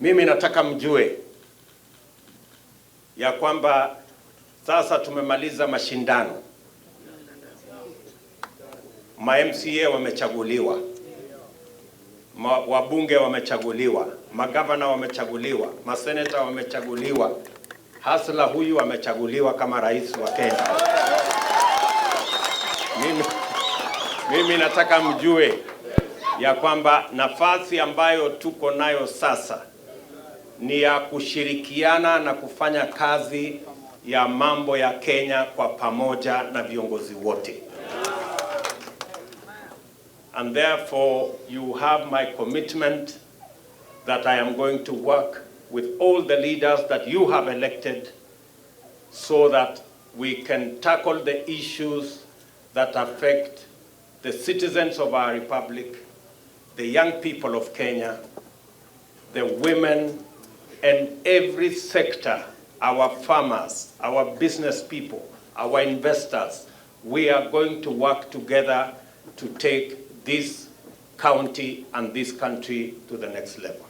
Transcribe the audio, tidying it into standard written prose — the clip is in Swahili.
Mimi nataka mjue ya kwamba sasa tumemaliza mashindano. Ma-MCA wamechaguliwa, wabunge wamechaguliwa, magavana wamechaguliwa, maseneta wamechaguliwa, hasla huyu amechaguliwa kama rais wa Kenya. Mimi nataka mjue ya kwamba nafasi ambayo tuko nayo sasa ni ya kushirikiana na kufanya kazi ya mambo ya Kenya kwa pamoja na viongozi wote. And therefore you have my commitment that I am going to work with all the leaders that you have elected so that we can tackle the issues that affect the citizens of our republic, the young people of Kenya, the women, and every sector, our farmers, our business people, our investors. We are going to work together to take this county and this country to the next level.